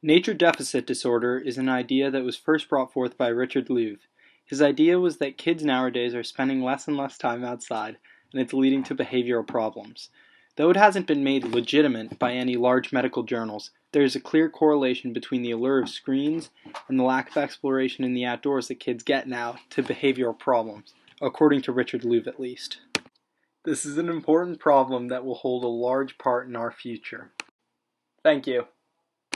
Nature deficit disorder is an idea that was first brought forth by Richard Louv. His idea was that kids nowadays are spending less and less time outside, and it's leading to behavioral problems. Though it hasn't been made legitimate by any large medical journals, there is a clear correlation between the allure of screens and the lack of exploration in the outdoors that kids get now to behavioral problems, according to Richard Louv at least. This is an important problem that will hold a large part in our future. Thank you.